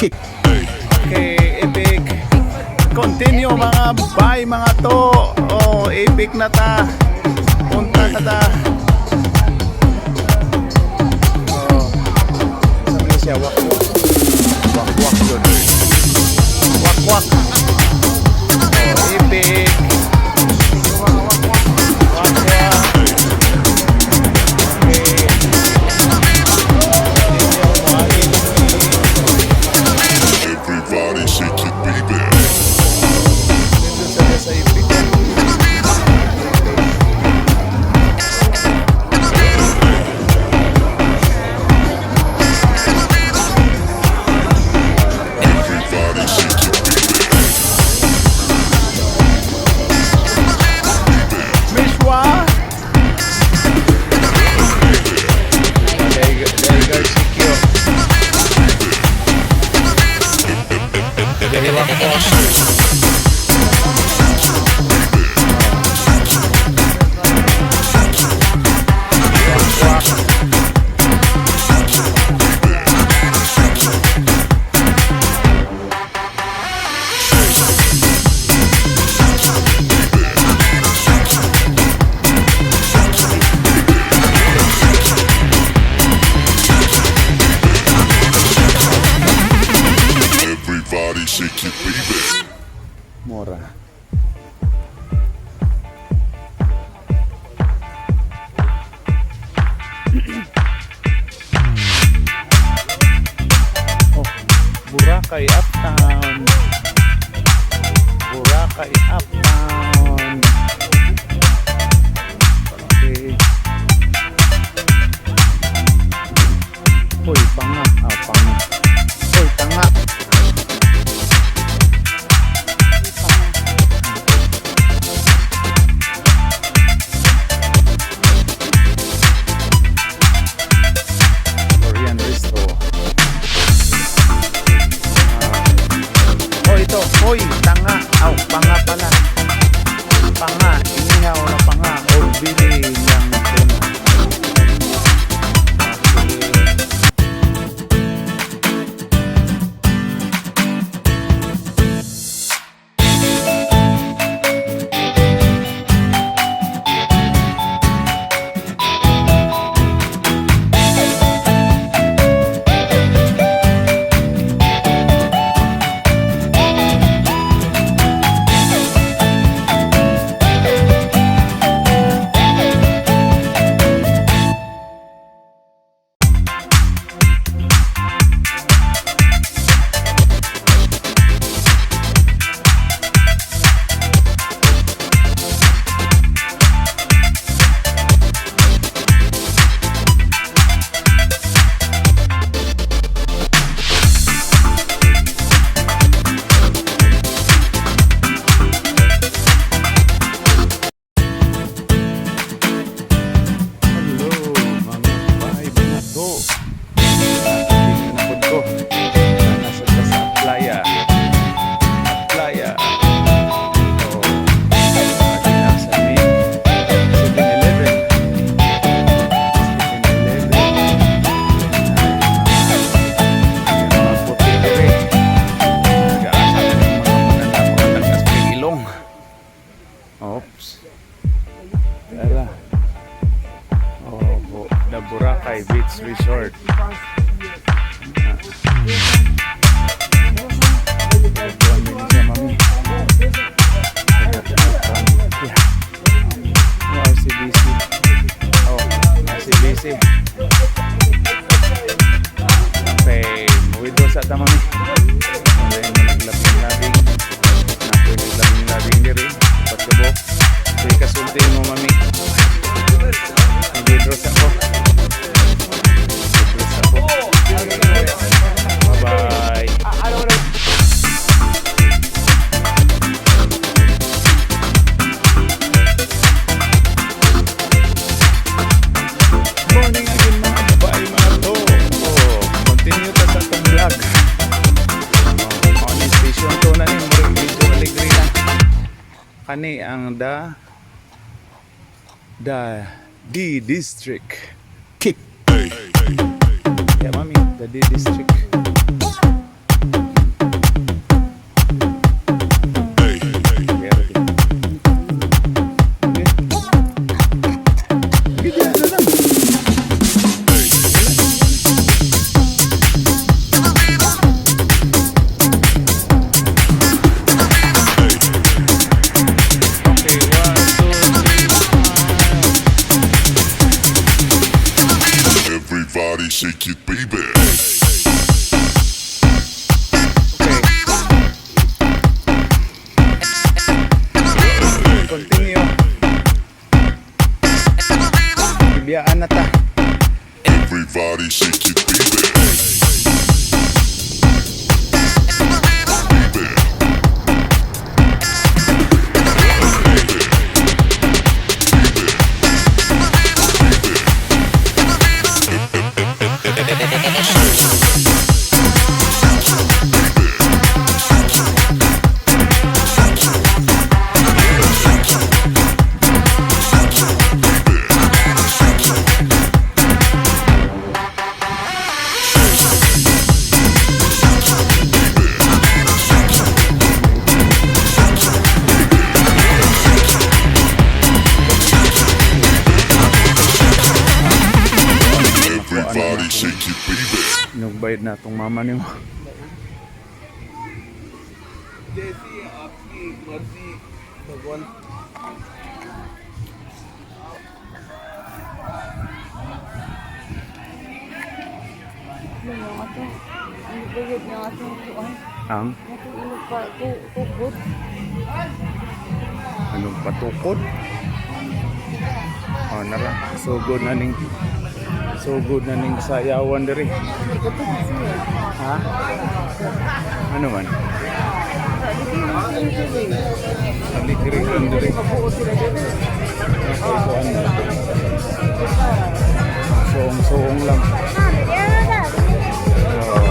Kick. Okay, epic. Continue mga bay, mga to. Oh, epic na ta. Punta na ta. Oh. Sabi siya, wak wak. Wak wak yun. Wak wak. Oh, epic. Wak wak. Okay. Everybody shake it, baby. Sa epic. Everybody shake it, baby. Mishwa. There you go, Sikyo. There you go. Everybody shake it, baby. Mora. Oh, Boracay Uptown. Boracay Uptown. Okay. Uy, panga. Ah, panga. Uy, tanga. Korean Resto. Oh, ito. Hoy, tanga. Aw, panga pala. Panga. Inihaw na panga. O, bili ng tuna. Oops. Tara. Oh, the Boracay Beach Resort. RCBC. Oh, RCBC. Okay, muwi doon sa tamami. Okay, naglabing-labing. Nakoy naglabing-labing diri. Pagkabo. Sige kasulti mo, mami. Nag-withdraws ako. Bye-bye. Morning again mga babae, mga to. Oh, continue ta sa itong vlog. On station to na ni Murag Video Alegria. Kani ang D District. Kick. Yeah, mami, the D District. shake it, baby. Okay. Continue. Biyaan na ta. Everybody shake it, baby. Everybody shake it, baby. Nagbayad na itong mama ni mo. Jesse, Api, Marcy, Bagwan. Yung ato, ang bayad ng atong tuan, Ang atong inog pa, tukod. anong patukod? Oh, nara. So good na ning sayawan diri. Ito siya. Ha? Ano man? Aligri lang diri. Kabuo sila dito. Kuan na. Soong lang. Oh.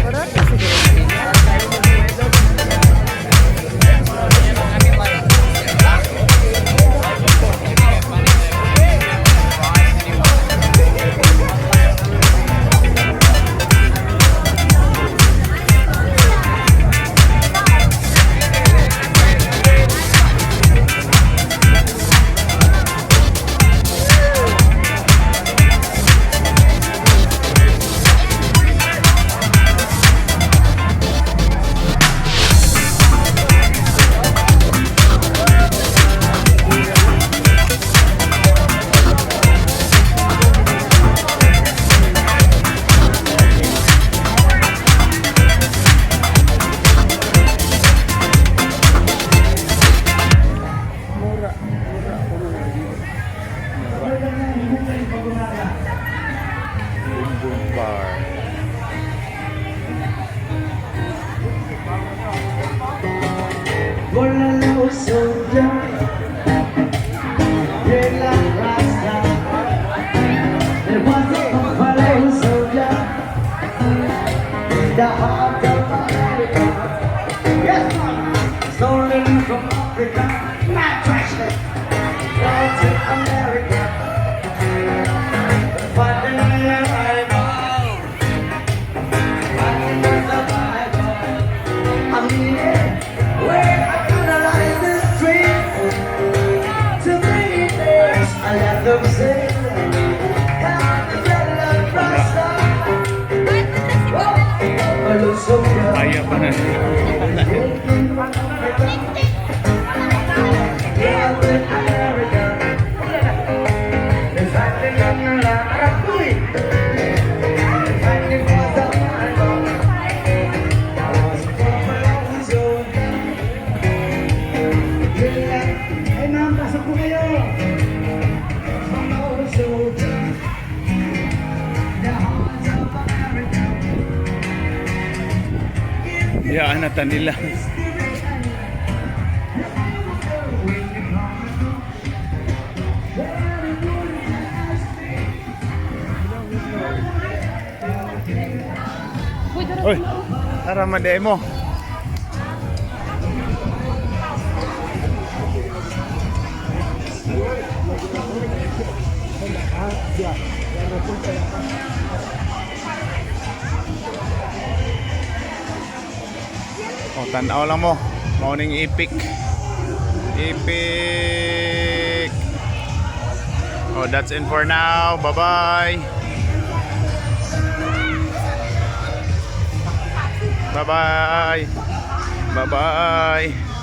Parang siguro. Bumbong bar. The heart of America, yes, stolen from Africa, not trashed, brought to America, fighting the Bible, fighting the Bible. I mean it, where I colonize the street, to bring it there, I let them say, come together, Rasta. I look so good. Kaya pa na. Biyaan na ta nila. Oy, tara ma-demo. O, tanaw lang mo. Morning epic. Epic. Oh, that's it for now. Bye-bye. Bye-bye. Bye-bye.